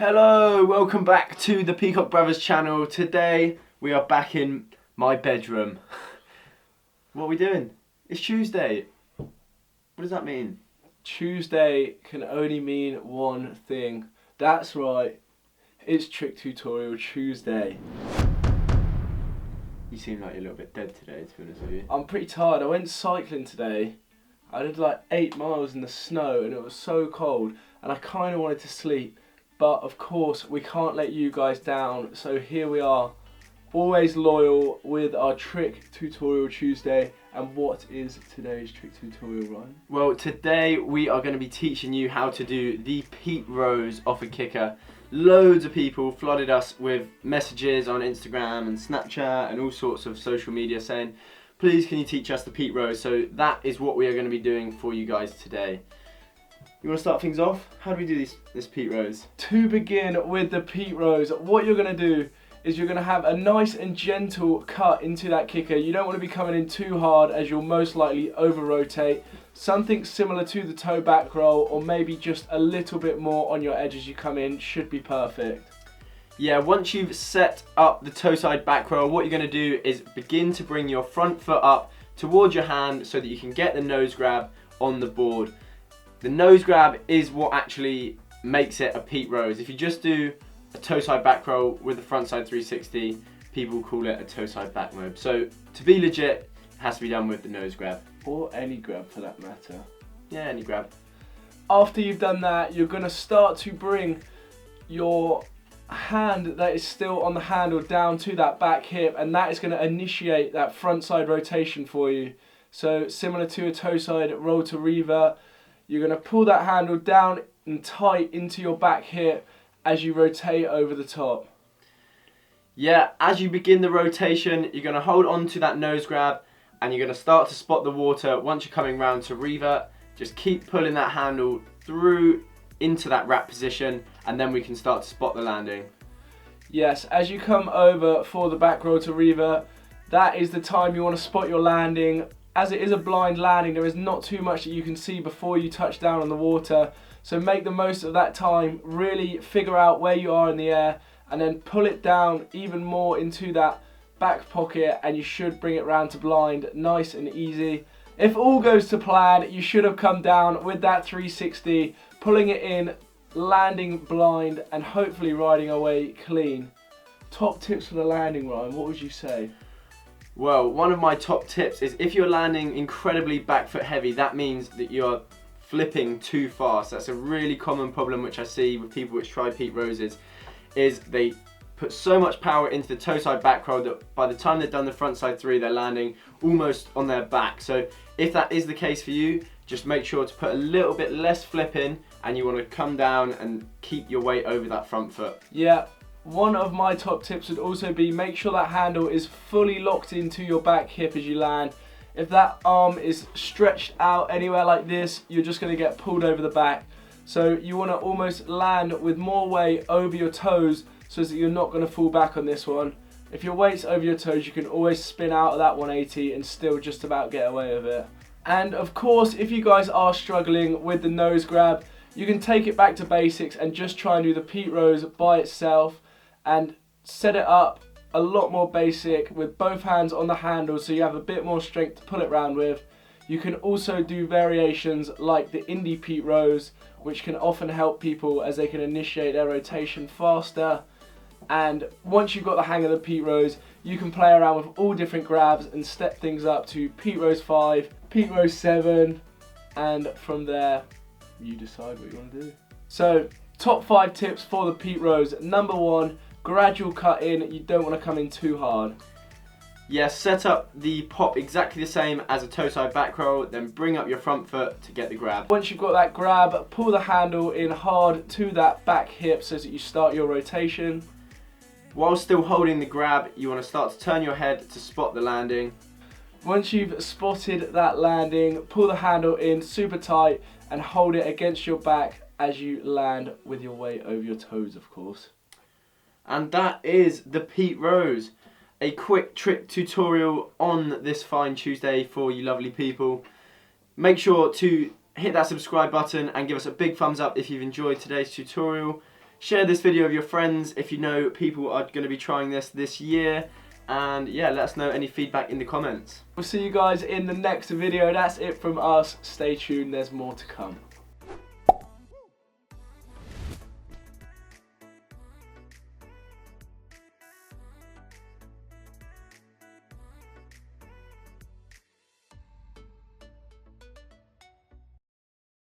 Hello, welcome back to the Peacock Brothers channel. Today we are back in my bedroom. What are we doing? It's Tuesday. What does that mean? Tuesday can only mean one thing. That's right, it's Trick Tutorial Tuesday. You seem like you're a little bit dead today, to be honest with you. I'm pretty tired. I went cycling today. I did like 8 miles in the snow and it was so cold and I kind of wanted to sleep. But of course we can't let you guys down, so here we are, always loyal with our Trick Tutorial Tuesday. And what is today's Trick Tutorial, Ryan? Well, today we are going to be teaching you how to do the Pete Rose off a kicker. Loads of people flooded us with messages on Instagram and Snapchat and all sorts of social media saying, please can you teach us the Pete Rose? So that is what we are going to be doing for you guys today. You want to start things off? How do we do this Pete Rose? To begin with the Pete Rose, what you're going to do is you're going to have a nice and gentle cut into that kicker. You don't want to be coming in too hard as you'll most likely over rotate. Something similar to the toe back roll, or maybe just a little bit more on your edge as you come in, should be perfect. Yeah, once you've set up the toe side back roll, what you're going to do is begin to bring your front foot up towards your hand so that you can get the nose grab on the board. The nose grab is what actually makes it a Pete Rose. If you just do a toe side back roll with the front side 360, people call it a toe side back mob. So to be legit, it has to be done with the nose grab. Or any grab for that matter. Yeah, any grab. After you've done that, you're going to start to bring your hand that is still on the handle down to that back hip, and that is going to initiate that front side rotation for you. So similar to a toe side roll to reaver, you're going to pull that handle down and tight into your back hip as you rotate over the top. Yeah, as you begin the rotation, you're going to hold on to that nose grab and you're going to start to spot the water. Once you're coming round to reaver, just keep pulling that handle through into that wrap position and then we can start to spot the landing. Yes, as you come over for the back roll to reaver, that is the time you want to spot your landing. As it is a blind landing, there is not too much that you can see before you touch down on the water. So make the most of that time, really figure out where you are in the air and then pull it down even more into that back pocket and you should bring it round to blind, nice and easy. If all goes to plan, you should have come down with that 360, pulling it in, landing blind and hopefully riding away clean. Top tips for the landing, Ryan, what would you say? Well, one of my top tips is if you're landing incredibly back foot heavy, that means that you're flipping too fast. That's a really common problem which I see with people which try Pete Roses, is they put so much power into the toe side back roll that by the time they've done the front side 3, they're landing almost on their back. So if that is the case for you, just make sure to put a little bit less flip in and you want to come down and keep your weight over that front foot. Yeah. One of my top tips would also be make sure that handle is fully locked into your back hip as you land. If that arm is stretched out anywhere like this, you're just going to get pulled over the back. So you want to almost land with more weight over your toes so that you're not going to fall back on this one. If your weight's over your toes, you can always spin out of that 180 and still just about get away with it. And of course, if you guys are struggling with the nose grab, you can take it back to basics and just try and do the Pete Rose by itself and set it up a lot more basic with both hands on the handle so you have a bit more strength to pull it round with. You can also do variations like the Indie Pete Rose, which can often help people as they can initiate their rotation faster. And once you've got the hang of the Pete Rose, you can play around with all different grabs and step things up to Pete Rose 5, Pete Rose 7, and from there you decide what you want to do. So top 5 tips for the Pete Rose. Number 1, gradual cut in, you don't want to come in too hard. Yeah, set up the pop exactly the same as a toe side back roll, then bring up your front foot to get the grab. Once you've got that grab, pull the handle in hard to that back hip so that you start your rotation. While still holding the grab, you want to start to turn your head to spot the landing. Once you've spotted that landing, pull the handle in super tight and hold it against your back as you land with your weight over your toes, of course. And that is the Pete Rose. A quick trick tutorial on this fine Tuesday for you lovely people. Make sure to hit that subscribe button and give us a big thumbs up if you've enjoyed today's tutorial. Share this video with your friends if you know people are going to be trying this year. And yeah, let us know any feedback in the comments. We'll see you guys in the next video. That's it from us. Stay tuned, there's more to come.